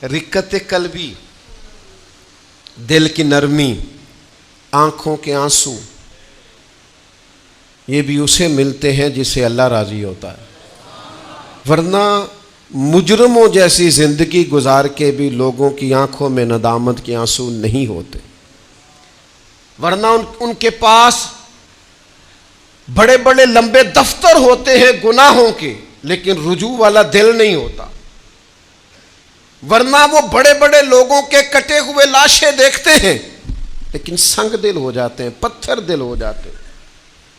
رقت قلبی، دل کی نرمی، آنکھوں کے آنسو، یہ بھی اسے ملتے ہیں جسے اللہ راضی ہوتا ہے، ورنہ مجرموں جیسی زندگی گزار کے بھی لوگوں کی آنکھوں میں ندامت کے آنسو نہیں ہوتے، ورنہ ان کے پاس بڑے بڑے لمبے دفتر ہوتے ہیں گناہوں کے، لیکن رجوع والا دل نہیں ہوتا، ورنہ وہ بڑے بڑے لوگوں کے کٹے ہوئے لاشیں دیکھتے ہیں لیکن سنگ دل ہو جاتے ہیں، پتھر دل ہو جاتے ہیں۔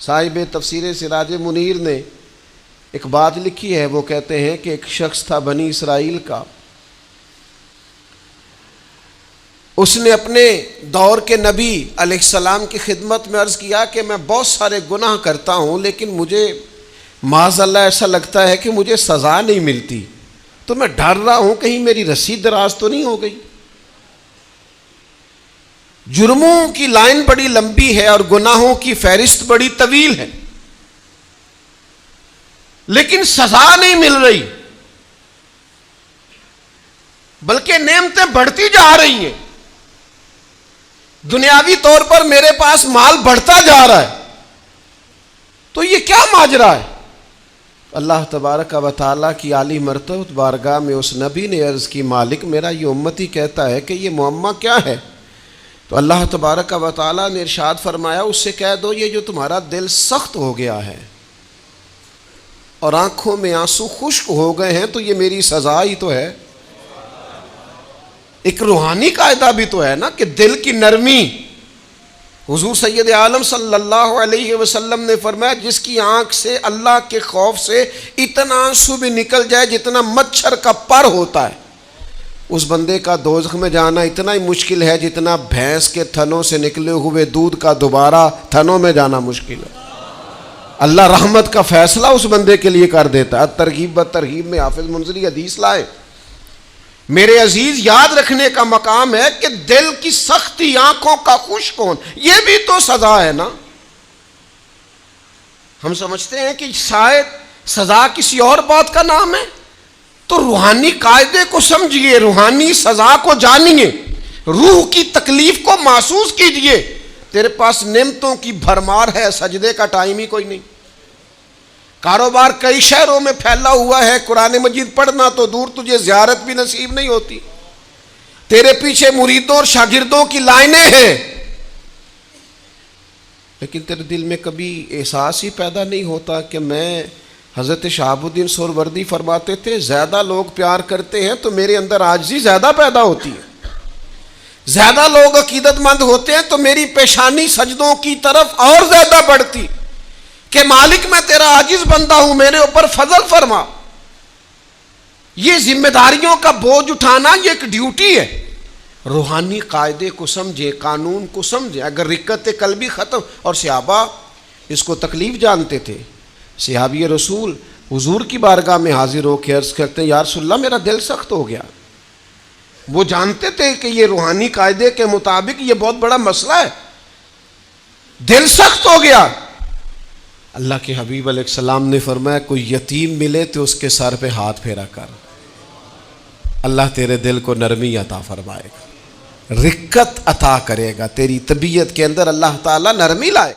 صاحب تفسیر سراج منیر نے ایک بات لکھی ہے، وہ کہتے ہیں کہ ایک شخص تھا بنی اسرائیل کا، اس نے اپنے دور کے نبی علیہ السلام کی خدمت میں عرض کیا کہ میں بہت سارے گناہ کرتا ہوں لیکن مجھے معاذ اللہ ایسا لگتا ہے کہ مجھے سزا نہیں ملتی، تو میں ڈر رہا ہوں کہیں میری رسی دراز تو نہیں ہو گئی۔ جرموں کی لائن بڑی لمبی ہے اور گناہوں کی فہرست بڑی طویل ہے، لیکن سزا نہیں مل رہی، بلکہ نعمتیں بڑھتی جا رہی ہیں، دنیاوی طور پر میرے پاس مال بڑھتا جا رہا ہے، تو یہ کیا ماجرا ہے؟ اللہ تبارک و تعالیٰ کی عالی مرتبہ بارگاہ میں اس نبی نے عرض کی، مالک میرا یہ امتی کہتا ہے کہ یہ معمہ کیا ہے؟ تو اللہ تبارک و تعالیٰ نے ارشاد فرمایا، اس سے کہہ دو یہ جو تمہارا دل سخت ہو گیا ہے اور آنکھوں میں آنسو خشک ہو گئے ہیں تو یہ میری سزا ہی تو ہے۔ ایک روحانی قاعدہ بھی تو ہے نا کہ دل کی نرمی۔ حضور سید عالم صلی اللہ علیہ وسلم نے فرمایا، جس کی آنکھ سے اللہ کے خوف سے اتنا آنسو بھی نکل جائے جتنا مچھر کا پر ہوتا ہے، اس بندے کا دوزخ میں جانا اتنا ہی مشکل ہے جتنا بھینس کے تھنوں سے نکلے ہوئے دودھ کا دوبارہ تھنوں میں جانا مشکل ہے۔ اللہ رحمت کا فیصلہ اس بندے کے لیے کر دیتا ہے۔ ترغیب و ترہیب میں حافظ منذری حدیث لائے۔ میرے عزیز، یاد رکھنے کا مقام ہے کہ دل کی سختی، آنکھوں کا خشک ہونا، یہ بھی تو سزا ہے نا۔ ہم سمجھتے ہیں کہ شاید سزا کسی اور بات کا نام ہے، تو روحانی قاعدے کو سمجھیے، روحانی سزا کو جانیے، روح کی تکلیف کو محسوس کیجیے۔ تیرے پاس نعمتوں کی بھرمار ہے، سجدے کا ٹائم ہی کوئی نہیں، کاروبار کئی شہروں میں پھیلا ہوا ہے، قرآن مجید پڑھنا تو دور، تجھے زیارت بھی نصیب نہیں ہوتی، تیرے پیچھے مریدوں اور شاگردوں کی لائنیں ہیں، لیکن تیرے دل میں کبھی احساس ہی پیدا نہیں ہوتا کہ میں، حضرت شہاب الدین سہروردی فرماتے تھے، زیادہ لوگ پیار کرتے ہیں تو میرے اندر عاجزی زیادہ پیدا ہوتی ہے، زیادہ لوگ عقیدت مند ہوتے ہیں تو میری پیشانی سجدوں کی طرف اور زیادہ بڑھتی کہ مالک میں تیرا عاجز بندہ ہوں، میرے اوپر فضل فرما۔ یہ ذمہ داریوں کا بوجھ اٹھانا یہ ایک ڈیوٹی ہے۔ روحانی قاعدے کو سمجھیں، قانون کو سمجھیں۔ اگر رقت قلبی ختم، اور صحابہ اس کو تکلیف جانتے تھے، صحابی رسول حضور کی بارگاہ میں حاضر ہو کے عرض کرتے ہیں، یا رسول اللہ میرا دل سخت ہو گیا۔ وہ جانتے تھے کہ یہ روحانی قاعدے کے مطابق یہ بہت بڑا مسئلہ ہے، دل سخت ہو گیا۔ اللہ کے حبیب علیہ السلام نے فرمایا، کوئی یتیم ملے تو اس کے سر پہ ہاتھ پھیرا کر، اللہ تیرے دل کو نرمی عطا فرمائے گا، رقت عطا کرے گا، تیری طبیعت کے اندر اللہ تعالیٰ نرمی لائے۔